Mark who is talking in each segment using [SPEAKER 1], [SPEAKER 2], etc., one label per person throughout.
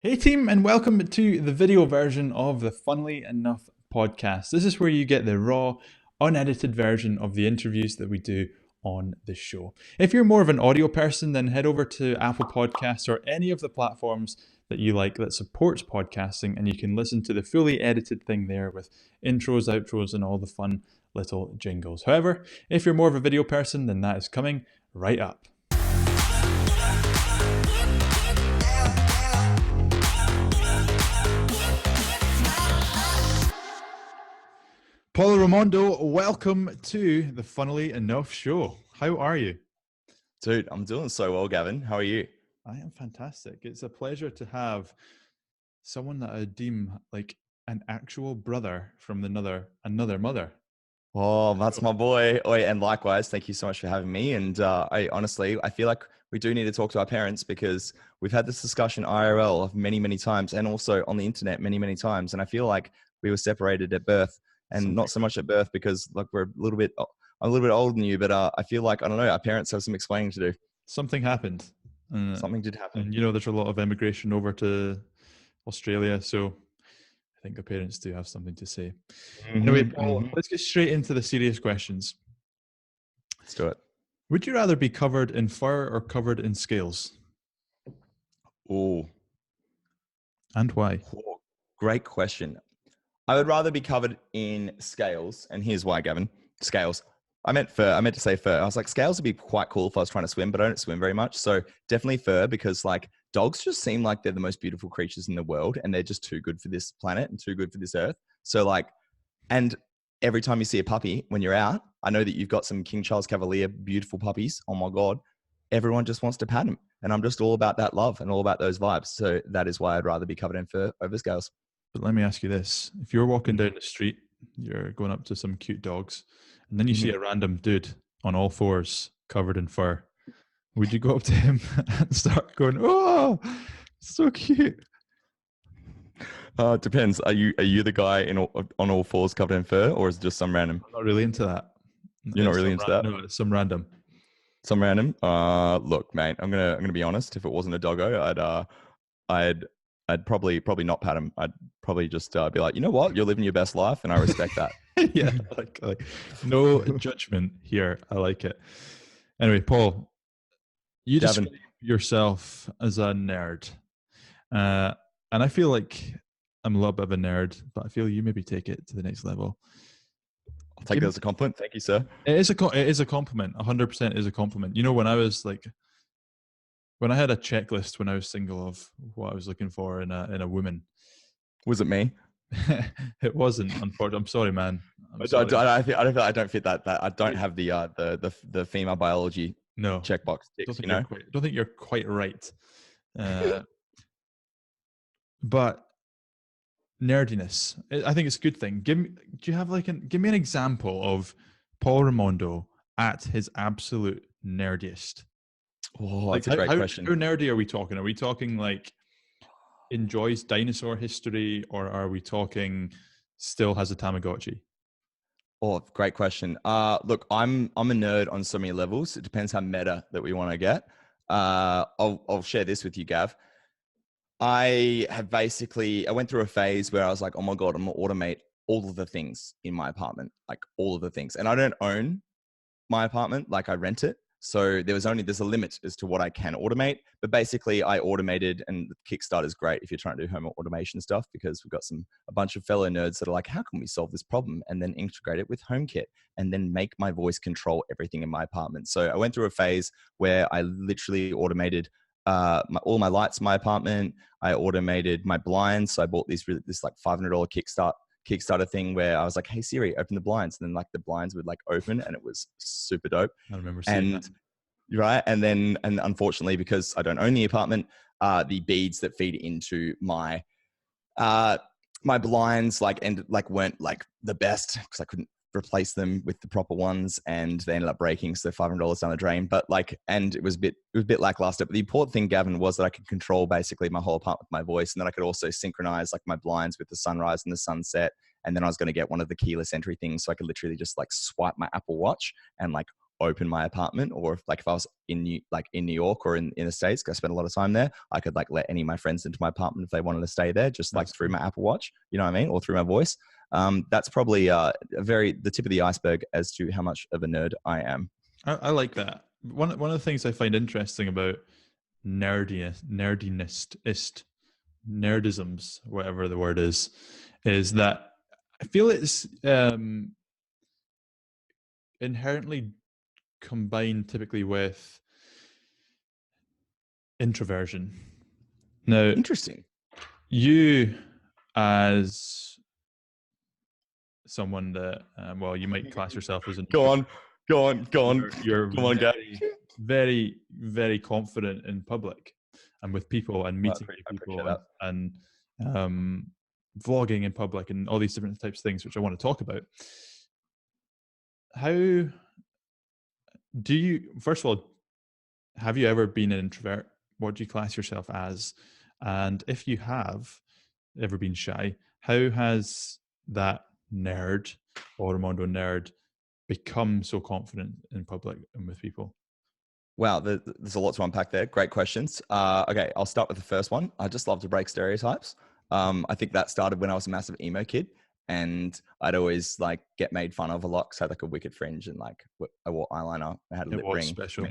[SPEAKER 1] Hey team, and welcome to the video version of the Funnily Enough podcast. This is where you get the raw, unedited version of the interviews that we do on the show. If you're more of an audio person, then head over to Apple Podcasts or any of the platforms that you like that supports podcasting, and you can listen to the fully edited thing there with intros, outros, and all the fun little jingles. However, if you're more of a video person, then that is coming right up. Paul Ramondo, welcome to the Funnily Enough show. How are you?
[SPEAKER 2] Dude, I'm doing so well, Gavin. How are you?
[SPEAKER 1] I am fantastic. It's a pleasure to have someone that I deem like an actual brother from another mother.
[SPEAKER 2] Oh, that's my boy. Oh, and likewise, thank you so much for having me. And I feel like we do need to talk to our parents because we've had this discussion IRL many, many times, and also on the internet many, many times. And I feel like we were separated at birth, and not so much at birth because like I'm a little bit older than you, but I feel like I don't know. Our parents have some explaining to do.
[SPEAKER 1] Something happened.
[SPEAKER 2] Something did happen.
[SPEAKER 1] And there's a lot of immigration over to Australia, so I think the parents do have something to say. Anyway, Paul, let's get straight into the serious questions.
[SPEAKER 2] Let's do it.
[SPEAKER 1] Would you rather be covered in fur or covered in scales?
[SPEAKER 2] Oh.
[SPEAKER 1] And why?
[SPEAKER 2] Oh, great question. I would rather be covered in scales, and here's why, Gavin. Scales. I meant fur. I meant to say fur. I was like, scales would be quite cool if I was trying to swim, but I don't swim very much. So definitely fur, because like dogs just seem like they're the most beautiful creatures in the world, and they're just too good for this planet and too good for this earth. So like, and every time you see a puppy when you're out, I know that you've got some King Charles Cavalier beautiful puppies. Oh my God. Everyone just wants to pat them. And I'm just all about that love and all about those vibes. So that is why I'd rather be covered in fur over scales.
[SPEAKER 1] But let me ask you this. If you're walking down the street, you're going up to some cute dogs, and then you see a random dude on all fours covered in fur, would you go up to him and start going, "Oh, so cute"?
[SPEAKER 2] It depends. Are you the guy on all fours covered in fur, or is it just some random?
[SPEAKER 1] I'm not really into that.
[SPEAKER 2] You're not really into that?
[SPEAKER 1] No, it's some random.
[SPEAKER 2] Some random? Look, mate, I'm gonna be honest. If it wasn't a doggo, I'd probably not pat him. I'd probably just be like, you know what, you're living your best life, and I respect that.
[SPEAKER 1] Yeah, like no judgment here. I like it. Anyway, Paul, you
[SPEAKER 2] Gavin.
[SPEAKER 1] describe yourself as a nerd, and I feel like I'm a little bit of a nerd, but I feel you maybe take it to the next level.
[SPEAKER 2] I'll take that as a compliment. Thank you, sir.
[SPEAKER 1] It is a compliment. 100% is a compliment. You know, when I had a checklist when I was single of what I was looking for in a woman.
[SPEAKER 2] Was it me?
[SPEAKER 1] It wasn't, unfortunately. I'm sorry, man.
[SPEAKER 2] I don't fit that. I don't have the female biology checkbox ticks.
[SPEAKER 1] Don't think you're quite right. But nerdiness, I think it's a good thing. Give me an example of Paul Ramondo at his absolute nerdiest?
[SPEAKER 2] Oh, that's a great question.
[SPEAKER 1] How nerdy are we talking? Are we talking like enjoys dinosaur history, or are we talking still has a Tamagotchi?
[SPEAKER 2] Oh, great question. Look, I'm a nerd on so many levels. It depends how meta that we want to get. I'll share this with you, Gav. I went through a phase where I was like, oh my God, I'm gonna automate all of the things in my apartment, like all of the things. And I don't own my apartment, like I rent it. So there's a limit as to what I can automate, but basically I automated, and Kickstarter is great if you're trying to do home automation stuff, because we've got a bunch of fellow nerds that are like, how can we solve this problem? And then integrate it with HomeKit and then make my voice control everything in my apartment. So I went through a phase where I literally automated all my lights in my apartment. I automated my blinds. So I bought this like $500 Kickstarter thing where I was like, hey Siri, open the blinds. And then like the blinds would like open, and it was super dope.
[SPEAKER 1] I remember seeing that.
[SPEAKER 2] Right. And unfortunately, because I don't own the apartment, the beads that feed into my blinds weren't like the best, because I couldn't replace them with the proper ones, and they ended up breaking. So $500 down the drain, but and it was a bit lackluster. But the important thing, Gavin, was that I could control basically my whole apartment with my voice, and then I could also synchronize like my blinds with the sunrise and the sunset. And then I was going to get one of the keyless entry things, so I could literally just like swipe my Apple Watch and like open my apartment, or if I was in New York or in the States, 'cause I spent a lot of time there, I could like let any of my friends into my apartment if they wanted to stay there, just like through my Apple Watch, you know what I mean? Or through my voice. That's probably the tip of the iceberg as to how much of a nerd I am.
[SPEAKER 1] I like that. One of the things I find interesting about nerdisms, whatever the word is that I feel it's inherently combined typically with introversion. Now,
[SPEAKER 2] Interesting.
[SPEAKER 1] you as someone that, well, you might class yourself as an
[SPEAKER 2] Go on.
[SPEAKER 1] You're
[SPEAKER 2] Come on, Gav.
[SPEAKER 1] very, very confident in public and with people and meeting people and vlogging in public and all these different types of things, which I want to talk about. How do you, first of all, have you ever been an introvert? What do you class yourself as? And if you have ever been shy, how has that nerd or Ramondo nerd become so confident in public and with people?
[SPEAKER 2] Wow, there's a lot to unpack there. Great questions. Okay, I'll start with the first one. I just love to break stereotypes. I think that started when I was a massive emo kid, and I'd always like get made fun of a lot because I had like a wicked fringe and like I wore eyeliner. I had a lip ring.
[SPEAKER 1] Special.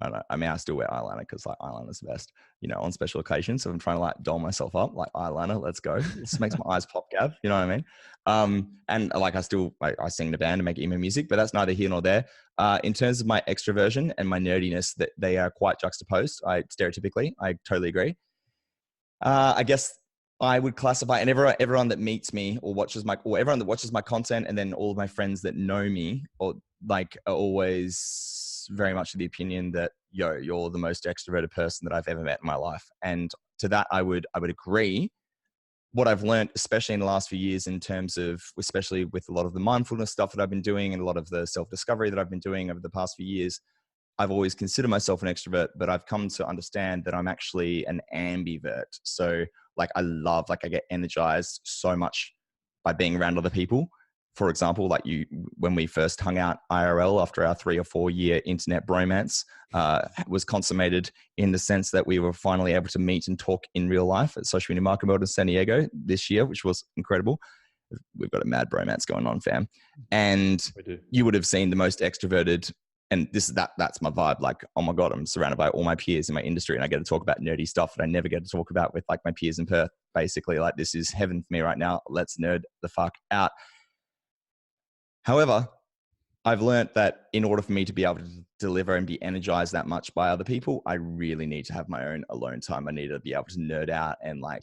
[SPEAKER 2] I mean, I still wear eyeliner because like eyeliner's the best, you know, on special occasions. So I'm trying to like doll myself up, like eyeliner, let's go. This makes my eyes pop, Gav. You know what I mean? And like I sing in a band and make emo music, but that's neither here nor there. In terms of my extroversion and my nerdiness, that they are quite juxtaposed. Stereotypically, I totally agree. I guess I would classify, and everyone that meets me or everyone that watches my content, and then all of my friends that know me, or like, are always very much of the opinion that, you're the most extroverted person that I've ever met in my life. And to that, I would agree. What I've learned, especially in the last few years, in terms of, especially with a lot of the mindfulness stuff that I've been doing and a lot of the self-discovery that I've been doing over the past few years, I've always considered myself an extrovert, but I've come to understand that I'm actually an ambivert. So like I get energized so much by being around other people. For example, like when we first hung out IRL after our 3 or 4 year internet bromance was consummated in the sense that we were finally able to meet and talk in real life at Social Media Marketing World in San Diego this year, which was incredible. We've got a mad bromance going on, fam. And you would have seen the most extroverted, and that's my vibe. Like, oh my God, I'm surrounded by all my peers in my industry and I get to talk about nerdy stuff that I never get to talk about with like my peers in Perth. Basically, like, this is heaven for me right now. Let's nerd the fuck out. However, I've learned that in order for me to be able to deliver and be energized that much by other people, I really need to have my own alone time. I need to be able to nerd out and like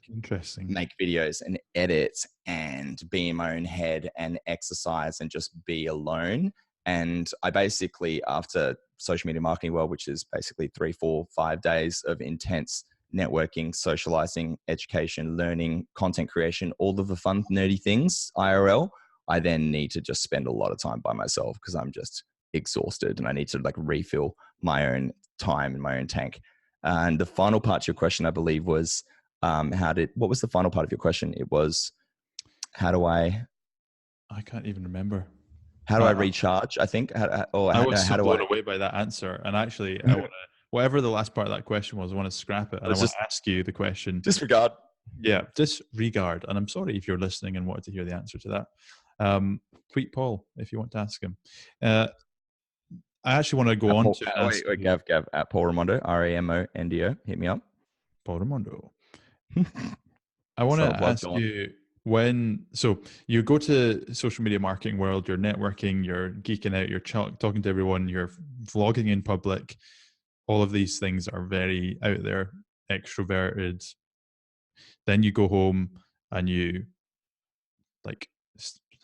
[SPEAKER 2] make videos and edit and be in my own head and exercise and just be alone. And I basically, after Social Media Marketing World, which is basically 3, 4, 5 days of intense networking, socializing, education, learning, content creation, all of the fun, nerdy things, IRL, I then need to just spend a lot of time by myself because I'm just exhausted and I need to like refill my own time in my own tank. And the final part to your question, I believe, was what was the final part of your question? It was, I
[SPEAKER 1] can't even remember.
[SPEAKER 2] How do I recharge? I think.
[SPEAKER 1] I was so blown away by that answer. And actually, I want to, whatever the last part of that question was, I want to scrap it. And I want to ask you the question.
[SPEAKER 2] Disregard.
[SPEAKER 1] Yeah, disregard. And I'm sorry if you're listening and wanted to hear the answer to that. Tweet Paul if you want to ask him. I actually want to go on to
[SPEAKER 2] wait, Gav at Paul Ramondo, Ramondo. Hit me up.
[SPEAKER 1] Paul Ramondo. I want to ask you, so you go to Social Media Marketing World, you're networking, you're geeking out, you're talking to everyone, you're vlogging in public. All of these things are very out there, extroverted. Then you go home and you like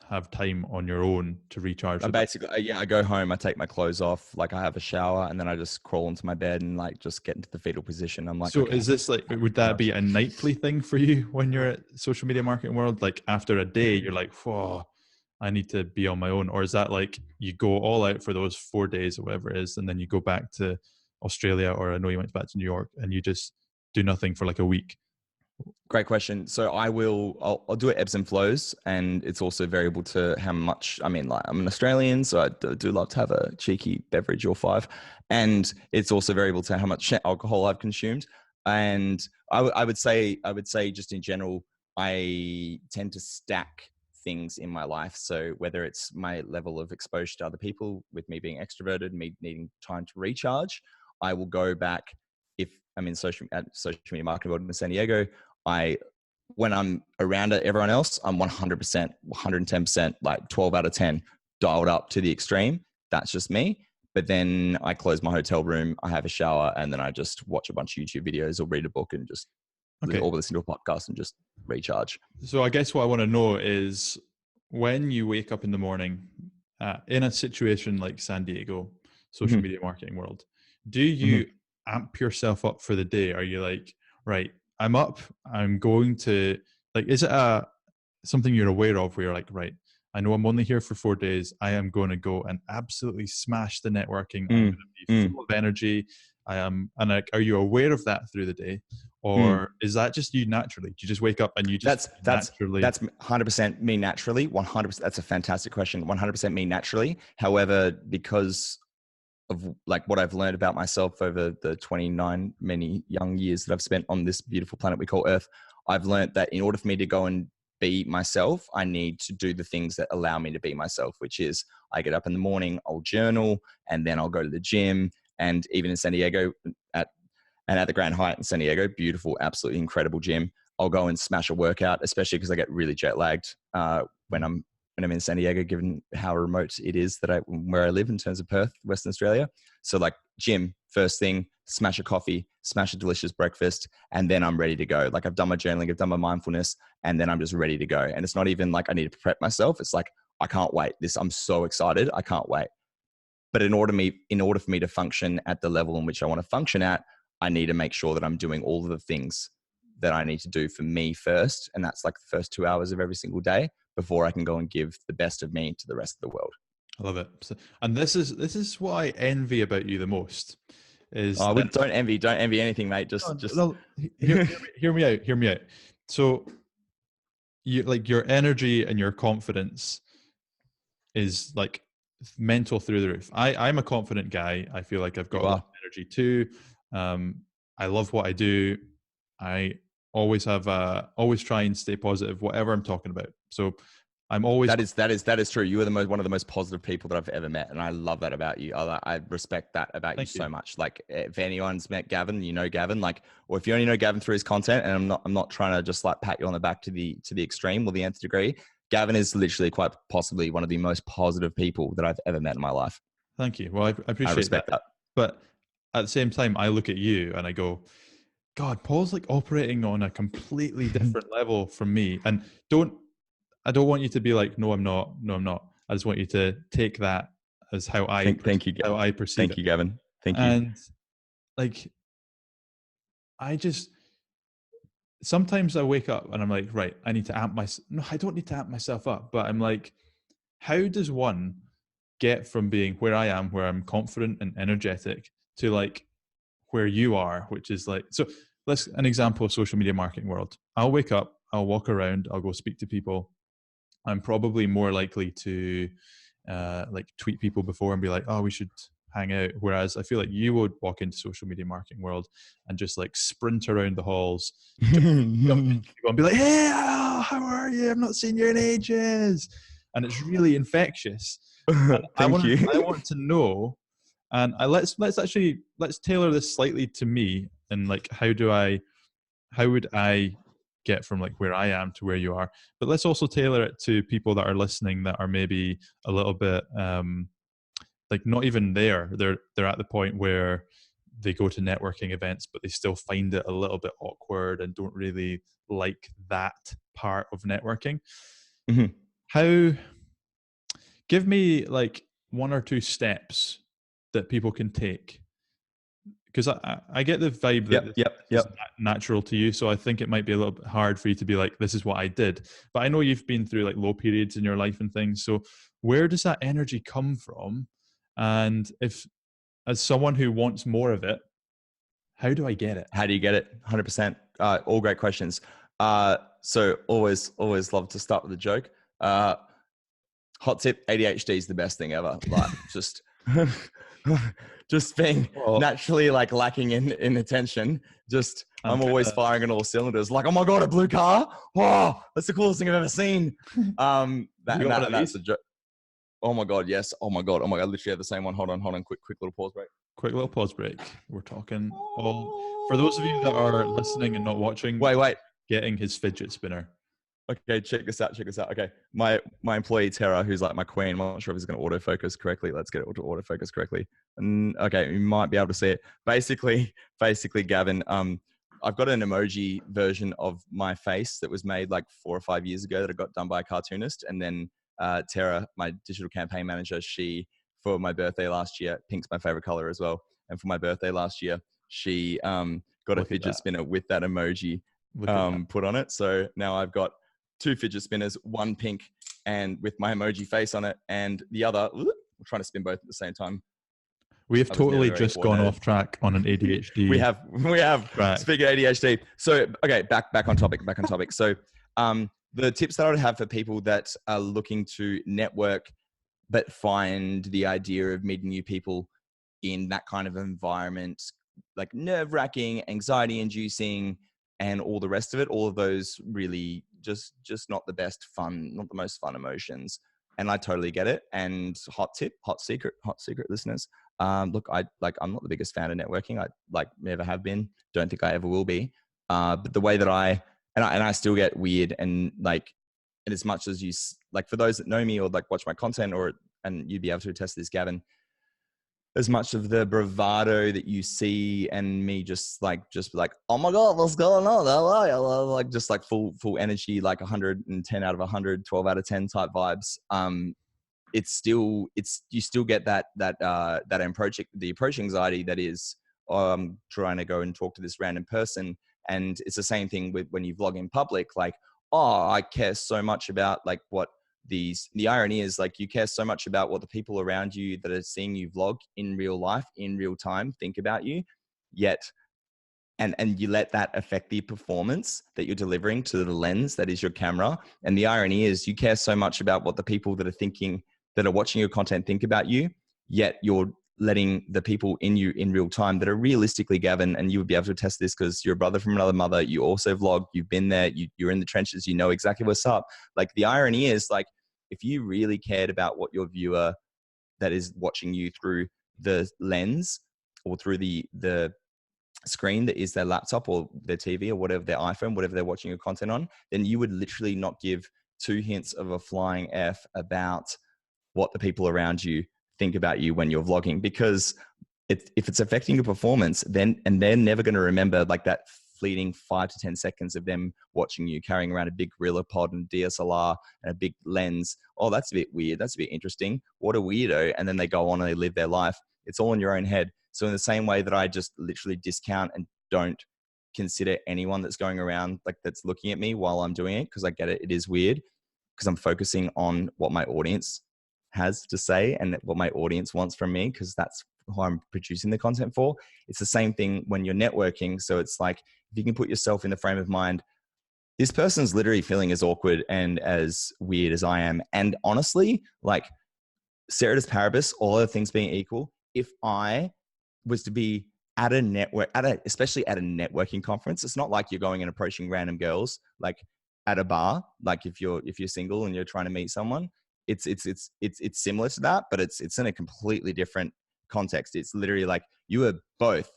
[SPEAKER 1] have time on your own to recharge.
[SPEAKER 2] I go home, I take my clothes off, like I have a shower, and then I just crawl into my bed and like just get into the fetal position. I'm like,
[SPEAKER 1] so okay, is this like, would that be a nightly thing for you when you're at Social Media Marketing World? Like after a day, you're like, whoa, I need to be on my own. Or is that like you go all out for those 4 days or whatever it is, and then you go back to Australia, or I know you went back to New York, and you just do nothing for like a week?
[SPEAKER 2] Great question. So I'll do it ebbs and flows, and it's also variable to how much. I mean, like I'm an Australian, so I do love to have a cheeky beverage or five, and it's also variable to how much alcohol I've consumed. And I would say just in general, I tend to stack things in my life. So whether it's my level of exposure to other people, with me being extroverted, me needing time to recharge, I will go back. If I'm in social media marketing world in San Diego, when I'm around everyone else, I'm 100%, 110%, like 12 out of 10 dialed up to the extreme. That's just me. But then I close my hotel room, I have a shower, and then I just watch a bunch of YouTube videos or read a book and just listen to a podcast and just recharge.
[SPEAKER 1] So I guess what I want to know is, when you wake up in the morning in a situation like San Diego, social media marketing world, do you amp yourself up for the day? Are you like, right, I'm up, I'm going to, like, is it something you're aware of where you're like, right, I know I'm only here for 4 days. I am going to go and absolutely smash the networking. I'm going to be full of energy. I am, and like, are you aware of that through the day, or is that just you naturally? Do you just wake up and you just naturally?
[SPEAKER 2] That's 100% me naturally. 100%. That's a fantastic question. 100% me naturally. However, because of like what I've learned about myself over the 29 many young years that I've spent on this beautiful planet we call Earth, I've learned that in order for me to go and be myself, I need to do the things that allow me to be myself, which is I get up in the morning, I'll journal, and then I'll go to the gym. And even in San Diego, at the Grand Hyatt in San Diego, beautiful, absolutely incredible gym, I'll go and smash a workout, especially because I get really jet lagged when I'm in San Diego, given how remote it is where I live in terms of Perth, Western Australia. So like gym, first thing, smash a coffee, smash a delicious breakfast, and then I'm ready to go. Like I've done my journaling, I've done my mindfulness, and then I'm just ready to go. And it's not even like I need to prep myself. It's like, I can't wait. I'm so excited. I can't wait. But in order for me to function at the level in which I want to function at, I need to make sure that I'm doing all of the things that I need to do for me first. And that's like the first 2 hours of every single day before I can go and give the best of me to the rest of the world.
[SPEAKER 1] I love it. So, and this is what I envy about you the most. Is
[SPEAKER 2] don't envy anything, mate. Just
[SPEAKER 1] hear me out. Hear me out. So you, like, your energy and your confidence is like mental through the roof. I'm a confident guy. I feel like I've got a lot of energy too. I love what I do. I always always try and stay positive, whatever I'm talking about. So I'm always
[SPEAKER 2] that is true. You are one of the most positive people that I've ever met, and I love that about you. I respect that about you so much. Like, if anyone's met Gavin, you know Gavin. Like, or if you only know Gavin through his content, and I'm not trying to just like pat you on the back to the extreme or the nth degree. Gavin is literally quite possibly one of the most positive people that I've ever met in my life.
[SPEAKER 1] Thank you. Well, I appreciate
[SPEAKER 2] respect that.
[SPEAKER 1] But at the same time, I look at you and I go, God, Paul's like operating on a completely different level from me. And I don't want you to be like, no, I'm not. No, I'm not. I just want you to take that as how I
[SPEAKER 2] thank you, Gavin.
[SPEAKER 1] How I perceive
[SPEAKER 2] Thank
[SPEAKER 1] it.
[SPEAKER 2] you, Gavin. Thank you.
[SPEAKER 1] And like, sometimes I wake up and I'm like, right, I need to amp myself. No, I don't need to amp myself up. But I'm like, how does one get from being where I am, where I'm confident and energetic, to like where you are, which is like, so let's an example of social media marketing world. I'll wake up, I'll walk around, I'll go speak to people. I'm probably more likely to like tweet people before and be like, oh, we should hang out. Whereas I feel like you would walk into social media marketing world and just like sprint around the halls, jump into people and be like, hey, how are you? I've not seen you in ages. And it's really infectious.
[SPEAKER 2] Thank you.
[SPEAKER 1] I want to know, and let's tailor this slightly to me, and like, how would I get from like where I am to where you are? But let's also tailor it to people that are listening that are maybe a little bit like not even there. They're at the point where they go to networking events, but they still find it a little bit awkward and don't really like that part of networking. How? Give me like 1 or 2 steps that people can take, because I get the vibe that it's natural to you. So I think it might be a little bit hard for you to be like, this is what I did. But I know you've been through like low periods in your life and things. So where does that energy come from? And if, as someone who wants more of it, how do I get it?
[SPEAKER 2] How do you get it? 100%. All great questions. So always love to start with a joke. Hot tip: ADHD is the best thing ever. Like just, just being naturally like lacking in attention. Just I'm always firing on all cylinders. Like, oh my god, a blue car! Wow, that's the coolest thing I've ever seen. That's a joke. Oh my god, yes. Oh my god. I literally have the same one. Hold on. Quick little pause break.
[SPEAKER 1] Quick little pause break. We're talking all for those of you that are listening and not watching.
[SPEAKER 2] Wait.
[SPEAKER 1] Getting his fidget spinner.
[SPEAKER 2] Okay, check this out. Okay, my employee Tara, who's like my queen. I'm not sure if it's going to autofocus correctly. Let's get it to autofocus correctly. And okay, you might be able to see it. Basically, Gavin, I've got an emoji version of my face that was made like 4 or 5 years ago that I got done by a cartoonist, and then Tara, my digital campaign manager, she for my birthday last year, pink's my favorite color as well, and for my birthday last year, she got a fidget spinner with that emoji put on it. So now I've got 2 fidget spinners, one pink and with my emoji face on it, and the other, I'm trying to spin both at the same time.
[SPEAKER 1] We have totally just gone off track on an ADHD.
[SPEAKER 2] We have. Right. Speaking of ADHD. So, okay, back on topic. So, the tips that I would have for people that are looking to network, but find the idea of meeting new people in that kind of environment, like nerve-wracking, anxiety-inducing, and all the rest of it, all of those really just not the best fun, not the most fun emotions. And I totally get it. And hot secret listeners. Look, I'm not the biggest fan of networking. I never have been. Don't think I ever will be. But the way that I still get weird and as much as you like, for those that know me or like watch my content and you'd be able to attest to this, Gavin, as much of the bravado that you see and me just like, oh my God, what's going on? Like just like full energy, like 110 out of 100, 12 out of 10 type vibes. You still get that approach anxiety that is, I'm trying to go and talk to this random person. And it's the same thing with when you vlog in public, like, oh, I care so much about like what the irony is, like you care so much about what the people around you that are seeing you vlog in real life, in real time, think about you, yet and you let that affect the performance that you're delivering to the lens that is your camera. And the irony is you care so much about what the people that are watching your content think about you, yet you're letting the people in you in real time that are realistically, Gavin, and you would be able to test this because you're a brother from another mother, you also vlog, you've been there, you're in the trenches, you know exactly what's up. Like the irony is, like, if you really cared about what your viewer that is watching you through the lens or through the screen that is their laptop or their TV or whatever, their iPhone, whatever they're watching your content on, then you would literally not give 2 hints of a flying F about what the people around you think about you when you're vlogging, because if it's affecting your performance, then and they're never going to remember like that fleeting 5 to 10 seconds of them watching you carrying around a big gorilla pod and DSLR and a big lens. Oh, that's a bit weird. That's a bit interesting. What a weirdo. And then they go on and they live their life. It's all in your own head. So in the same way that I just literally discount and don't consider anyone that's going around like that's looking at me while I'm doing it, because I get it. It is weird because I'm focusing on what my audience has to say and what my audience wants from me, because that's who I'm producing the content for. It's the same thing when you're networking. So it's like, if you can put yourself in the frame of mind, this person's literally feeling as awkward and as weird as I am. And honestly, like ceteris paribus, all other things being equal, if I was to be at a network, especially at a networking conference, it's not like you're going and approaching random girls like at a bar. Like if you're single and you're trying to meet someone, it's similar to that, but it's in a completely different context. It's literally like you are both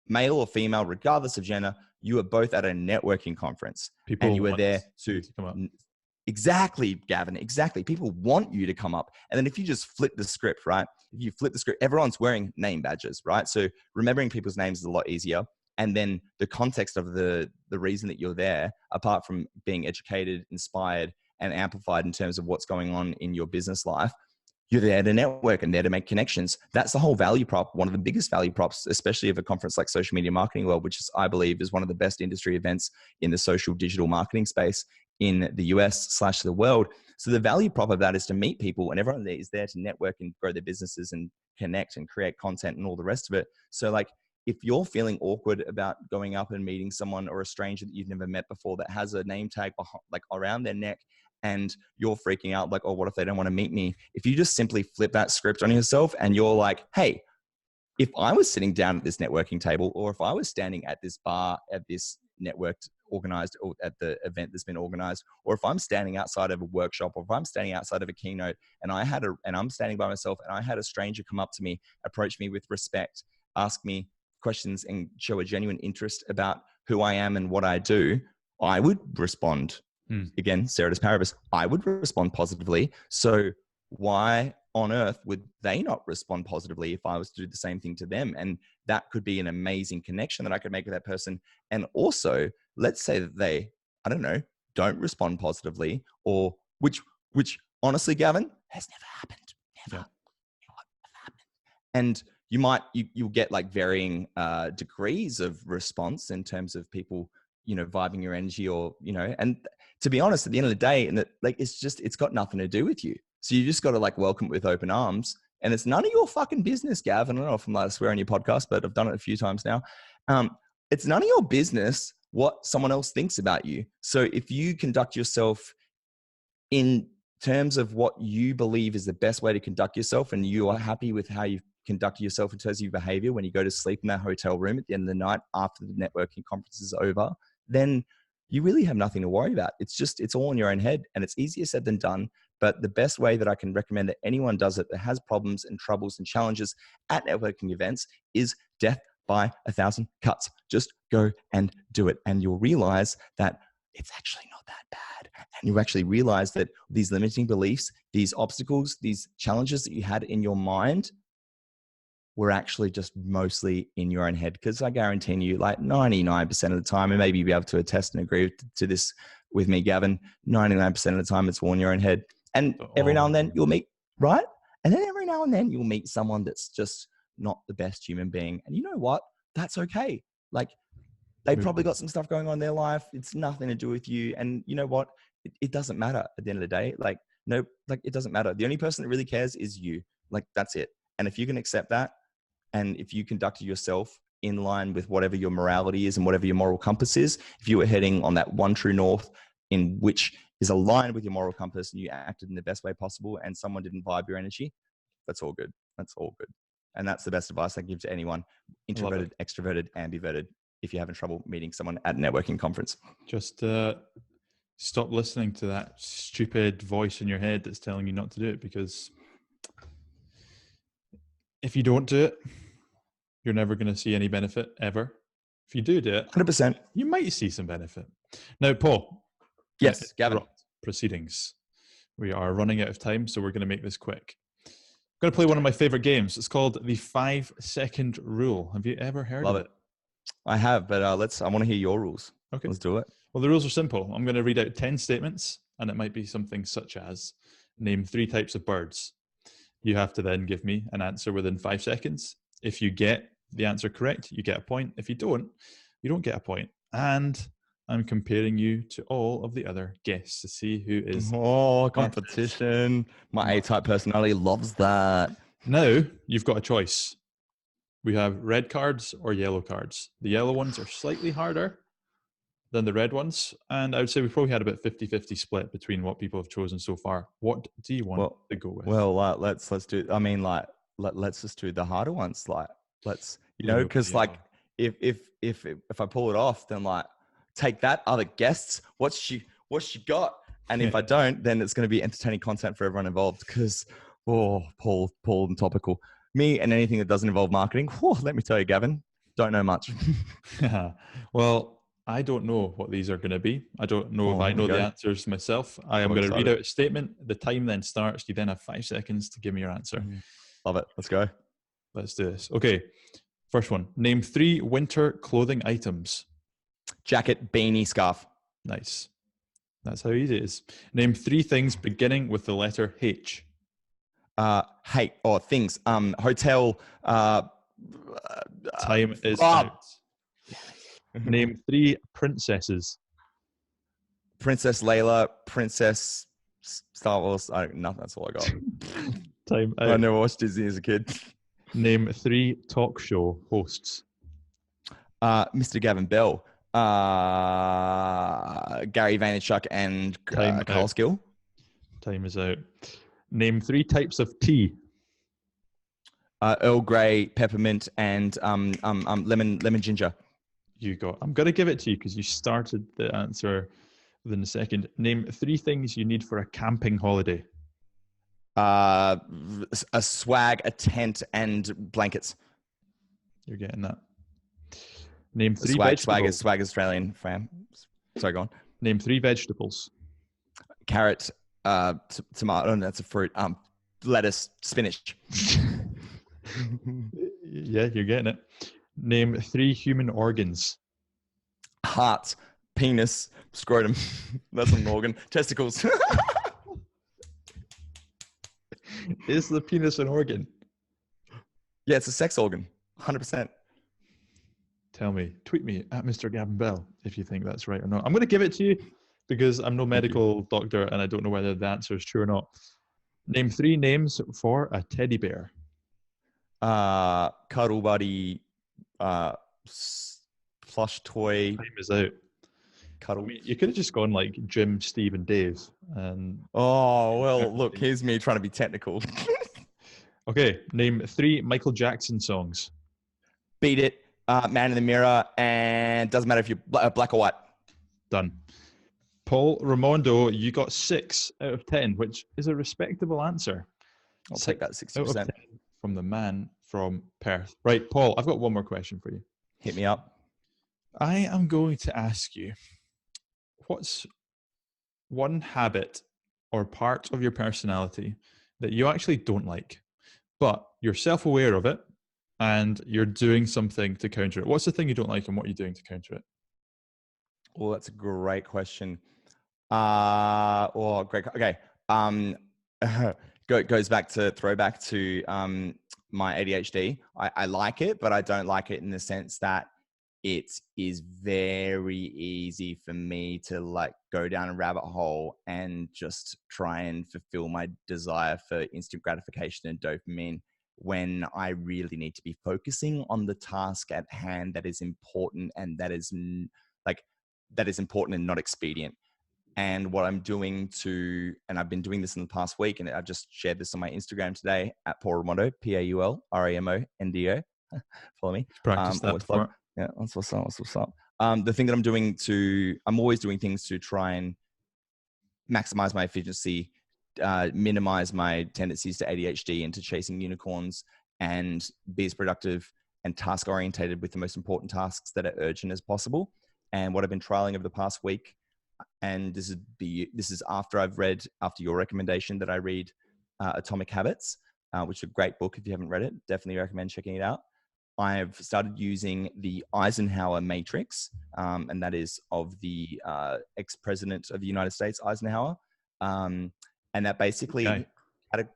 [SPEAKER 2] male or female, regardless of gender. You are both at a networking conference, and you are there to come up. Exactly, Gavin. Exactly. People want you to come up. And then if you just flip the script, right? If you flip the script, everyone's wearing name badges, right? So remembering people's names is a lot easier. And then the context of the reason that you're there, apart from being educated, inspired, and amplified in terms of what's going on in your business life, you're there to network and there to make connections. That's the whole value prop, one of the biggest value props, especially of a conference like Social Media Marketing World, which is, I believe, is one of the best industry events in the social digital marketing space in the US/the world. So the value prop of that is to meet people, and everyone there is there to network and grow their businesses and connect and create content and all the rest of it. So like, if you're feeling awkward about going up and meeting someone or a stranger that you've never met before that has a name tag behind, like around their neck, and you're freaking out like, oh, what if they don't want to meet me? If you just simply flip that script on yourself and you're like, hey, if I was sitting down at this networking table, or if I was standing at this bar at this networked organized, or at the event that's been organized, or if I'm standing outside of a workshop, or if I'm standing outside of a keynote and I'm standing by myself and I had a stranger come up to me, approach me with respect, ask me questions and show a genuine interest about who I am and what I do, I would respond. Again, Ceteris paribus, I would respond positively. So why on earth would they not respond positively if I was to do the same thing to them? And that could be an amazing connection that I could make with that person. And also, let's say that they, I don't know, don't respond positively, or which honestly, Gavin, has never happened. Never. And you'll get like varying degrees of response in terms of people, vibing your energy, or, and to be honest, at the end of the day, and like, it's got nothing to do with you. So you just got to like welcome it with open arms, and it's none of your fucking business, Gavin. I don't know if I'm allowed to swear on your podcast, but I've done it a few times now. It's none of your business what someone else thinks about you. So if you conduct yourself in terms of what you believe is the best way to conduct yourself, and you are happy with how you conduct yourself in terms of your behavior when you go to sleep in that hotel room at the end of the night after the networking conference is over, then you really have nothing to worry about. It's all in your own head, and it's easier said than done. But the best way that I can recommend that anyone does it that has problems and troubles and challenges at networking events is death by 1,000 cuts. Just go and do it. And you'll realize that it's actually not that bad. And you actually realize that these limiting beliefs, these obstacles, these challenges that you had in your mind were actually just mostly in your own head. Because I guarantee you, like 99% of the time, and maybe you'll be able to attest and agree to this with me, Gavin, 99% of the time it's all in your own head. And every now and then you'll meet, right? And then every now and then you'll meet someone that's just not the best human being. And you know what? That's okay. Like, they probably got some stuff going on in their life. It's nothing to do with you. And you know what? It doesn't matter at the end of the day. Like, no, like it doesn't matter. The only person that really cares is you. Like, that's it. And if you can accept that, and if you conduct yourself in line with whatever your morality is and whatever your moral compass is, if you were heading on that one true north in which is aligned with your moral compass, and you acted in the best way possible, and someone didn't vibe your energy, that's all good. That's all good. And that's the best advice I can give to anyone, introverted, extroverted, ambiverted, if you're having trouble meeting someone at a networking conference.
[SPEAKER 1] Just stop listening to that stupid voice in your head that's telling you not to do it, because if you don't do it, you're never going to see any benefit ever. If you do it,
[SPEAKER 2] 100%,
[SPEAKER 1] you might see some benefit. Now, Paul.
[SPEAKER 2] Yes, Gavin.
[SPEAKER 1] Proceedings. We are running out of time, so we're going to make this quick. I'm going to play one of my favorite games. It's called the 5-second rule. Have you ever heard of it?
[SPEAKER 2] I have, but I want to hear your rules.
[SPEAKER 1] Okay.
[SPEAKER 2] Let's do it.
[SPEAKER 1] Well, the rules are simple. I'm going to read out 10 statements, and it might be something such as, name 3 types of birds. You have to then give me an answer within 5 seconds. If you get the answer correct, you get a point. If you don't get a point. And I'm comparing you to all of the other guests to see who is...
[SPEAKER 2] Oh, competition. My A-type personality loves that.
[SPEAKER 1] Now, you've got a choice. We have red cards or yellow cards. The yellow ones are slightly harder than the red ones. And I would say we probably had about 50-50 split between what people have chosen so far. What do you want to go with?
[SPEAKER 2] Well, let's do... I mean, like, let's just do the harder ones. Like, let's... because like, if I pull it off, then like, take that, other guests. What's she got? And if I don't, then it's going to be entertaining content for everyone involved. Because, Paul and topical. Me and anything that doesn't involve marketing. Let me tell you, Gavin, don't know much.
[SPEAKER 1] Well, I don't know what these are going to be. I don't know if I know the answers myself. I am going to read out a statement. The time then starts. You then have 5 seconds to give me your answer.
[SPEAKER 2] Love it. Let's go.
[SPEAKER 1] Let's do this. Okay. First one. Name 3 winter clothing items.
[SPEAKER 2] Jacket, beanie, scarf.
[SPEAKER 1] Nice. That's how easy it is. Name 3 things beginning with the letter H.
[SPEAKER 2] Things. Hotel.
[SPEAKER 1] Time is out. Name 3 princesses.
[SPEAKER 2] Princess Layla, Princess Star Wars. Nothing. That's all I got.
[SPEAKER 1] Time out.
[SPEAKER 2] I never watched Disney as a kid.
[SPEAKER 1] Name 3 talk show hosts.
[SPEAKER 2] Mr. Gavin Bell, Gary Vaynerchuk, and
[SPEAKER 1] Time
[SPEAKER 2] Carl
[SPEAKER 1] out.
[SPEAKER 2] Skill.
[SPEAKER 1] Time is out. Name 3 types of tea.
[SPEAKER 2] Earl Grey, peppermint, and lemon ginger.
[SPEAKER 1] You got. I'm going to give it to you because you started the answer within a second. Name 3 things you need for a camping holiday.
[SPEAKER 2] A swag, a tent, and blankets.
[SPEAKER 1] You're getting that. Name 3 vegetables.
[SPEAKER 2] Swag Australian fam. Sorry, go on.
[SPEAKER 1] Name 3 vegetables.
[SPEAKER 2] Carrot, tomato, that's a fruit. Lettuce, spinach.
[SPEAKER 1] Yeah, you're getting it. Name 3 human organs.
[SPEAKER 2] Heart, penis, scrotum. That's an organ. Testicles.
[SPEAKER 1] Is the penis an organ?
[SPEAKER 2] Yeah, it's a sex organ. 100%.
[SPEAKER 1] Tell me. Tweet me at Mr. Gavin Bell if you think that's right or not. I'm going to give it to you because I'm no medical doctor and I don't know whether the answer is true or not. Name 3 names for a teddy bear.
[SPEAKER 2] Cuddle buddy, plush toy.
[SPEAKER 1] Time is out.
[SPEAKER 2] Cuddle.
[SPEAKER 1] I mean, you could have just gone like Jim, Steve, and Dave. And
[SPEAKER 2] oh, well, look, here's me trying to be technical.
[SPEAKER 1] Okay, name 3 Michael Jackson songs.
[SPEAKER 2] Beat It, Man in the Mirror, and doesn't matter if you're black or white.
[SPEAKER 1] Done. Paul Ramondo, you got 6 out of 10, which is a respectable answer.
[SPEAKER 2] I'll take that 60%.
[SPEAKER 1] Out of 10 from the man from Perth. Right, Paul, I've got one more question for you.
[SPEAKER 2] Hit me up.
[SPEAKER 1] I am going to ask you, what's one habit or part of your personality that you actually don't like, but you're self-aware of it and you're doing something to counter it? What's the thing you don't like and what are you doing to counter it?
[SPEAKER 2] Well, that's a great question. Great. Okay. Goes back to throwback to my ADHD. I like it, but I don't like it in the sense that it is very easy for me to like go down a rabbit hole and just try and fulfill my desire for instant gratification and dopamine when I really need to be focusing on the task at hand that is important and that is important and not expedient. And what I'm doing and I've been doing this in the past week, and I've just shared this on my Instagram today at Paul Ramondo, PaulRamondo. Follow me.
[SPEAKER 1] Practice that before.
[SPEAKER 2] Yeah, that's what's up. The thing that I'm always doing things to try and maximize my efficiency, minimize my tendencies to ADHD and to chasing unicorns, and be as productive and task orientated with the most important tasks that are urgent as possible. And what I've been trialing over the past week, and this is after your recommendation that I read Atomic Habits, which is a great book. If you haven't read it, definitely recommend checking it out. I've started using the Eisenhower Matrix, and that is of the ex-president of the United States, Eisenhower. And that basically,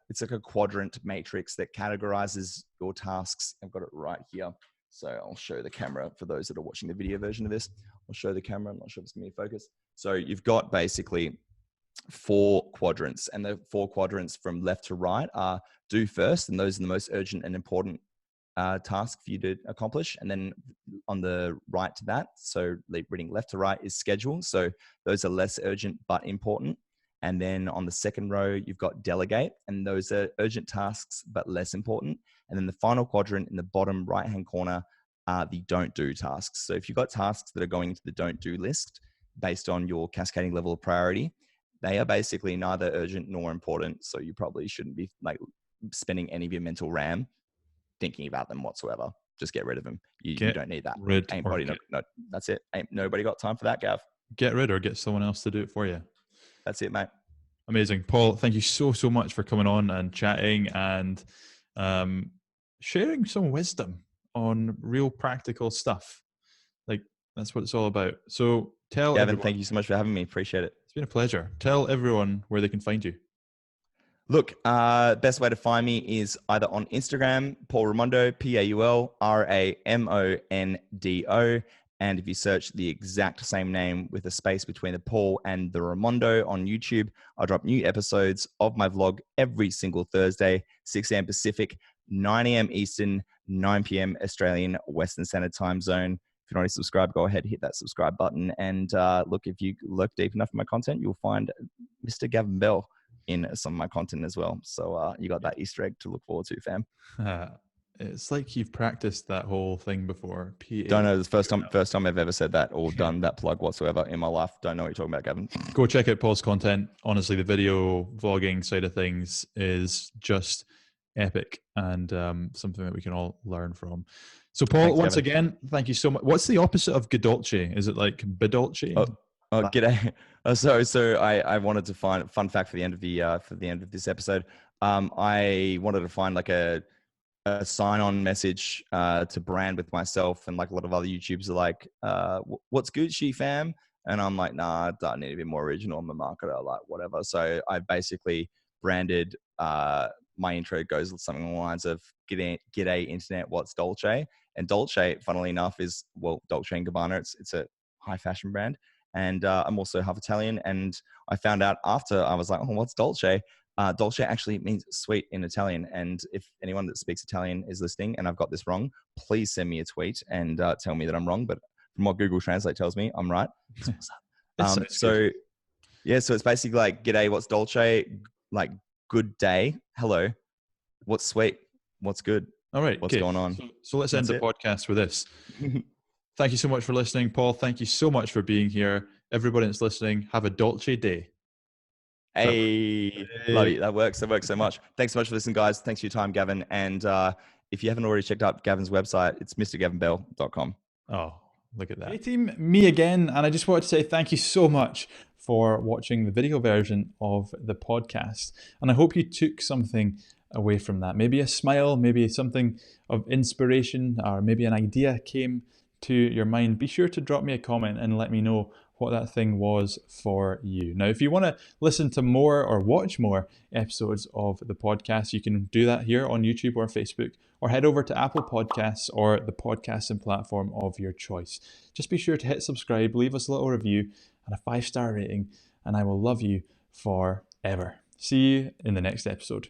[SPEAKER 2] it's like a quadrant matrix that categorizes your tasks. I've got it right here. So I'll show the camera for those that are watching the video version of this. I'll show the camera. I'm not sure if it's going to be focused. So you've got basically 4 quadrants, and the 4 quadrants from left to right are do first, and those are the most urgent and important task for you to accomplish. And then on the right to that, so reading left to right, is schedule. So those are less urgent but important. And then on the second row, you've got delegate, and those are urgent tasks but less important. And then the final quadrant in the bottom right-hand corner are the don't do tasks. So if you've got tasks that are going into the don't do list based on your cascading level of priority, they are basically neither urgent nor important. So you probably shouldn't be like spending any of your mental RAM thinking about them whatsoever. Just get rid of them. You don't need that. That's it. Ain't nobody got time for that, Gav.
[SPEAKER 1] Get rid or get someone else to do it for you.
[SPEAKER 2] That's it, mate.
[SPEAKER 1] Amazing. Paul, thank you so much for coming on and chatting and sharing some wisdom on real practical stuff. Like, that's what it's all about. So tell
[SPEAKER 2] Gavin,
[SPEAKER 1] everyone,
[SPEAKER 2] thank you so much for having me. Appreciate it.
[SPEAKER 1] It's been a pleasure. Tell everyone where they can find you.
[SPEAKER 2] Look, best way to find me is either on Instagram, Paul Ramondo, PaulRamondo. And if you search the exact same name with a space between the Paul and the Ramondo on YouTube, I drop new episodes of my vlog every single Thursday, 6 a.m. Pacific, 9 a.m. Eastern, 9 p.m. Australian Western Standard Time Zone. If you're not already subscribed, go ahead, hit that subscribe button. And look, if you look deep enough in my content, you'll find Mr. Gavin Bell in some of my content as well. So you got that Easter egg to look forward to, fam.
[SPEAKER 1] It's like you've practiced that whole thing before.
[SPEAKER 2] Don't know. It's the first time I've ever said that or done that plug whatsoever in my life. Don't know what you're talking about, Gavin.
[SPEAKER 1] Go check out Paul's content. Honestly, the video vlogging side of things is just epic and something that we can all learn from. So, Paul,
[SPEAKER 2] Thanks,
[SPEAKER 1] once
[SPEAKER 2] Gavin.
[SPEAKER 1] again, thank you so much. What's the opposite of Godolce? Is it like Bidolce?
[SPEAKER 2] Oh, g'day. So I wanted to find a fun fact for the end of this episode. I wanted to find like a sign-on message to brand with myself, and like a lot of other YouTubers are like, "What's Gucci, fam?" And I'm like, "Nah, I need to be more original. I'm a marketer, like whatever." So I basically branded. My intro goes something along the lines of "G'day internet, what's Dolce?" And Dolce, funnily enough, is Dolce and Gabbana. It's a high fashion brand. And I'm also half Italian. And I found out after I was like, "Oh, what's Dolce?" Dolce actually means sweet in Italian. And if anyone that speaks Italian is listening and I've got this wrong, please send me a tweet and tell me that I'm wrong. But from what Google Translate tells me, I'm right. So it's basically like, "G'day, what's Dolce?" Like, "Good day. Hello. What's sweet? What's good?
[SPEAKER 1] All right.
[SPEAKER 2] What's going on?"
[SPEAKER 1] So let's end the podcast with this. Thank you so much for listening, Paul. Thank you so much for being here. Everybody that's listening, have a Dolce day.
[SPEAKER 2] Hey, love you. That works so much. Thanks so much for listening, guys. Thanks for your time, Gavin. And if you haven't already checked out Gavin's website, it's mrgavinbell.com.
[SPEAKER 1] Oh, look at that. Hey team, me again. And I just wanted to say thank you so much for watching the video version of the podcast. And I hope you took something away from that. Maybe a smile, maybe something of inspiration, or maybe an idea came to your mind. Be sure to drop me a comment and let me know what that thing was for you. Now, if you want to listen to more or watch more episodes of the podcast, you can do that here on YouTube or Facebook, or head over to Apple Podcasts or the podcasting platform of your choice. Just be sure to hit subscribe, leave us a little review and a 5-star rating, and I will love you forever. See you in the next episode.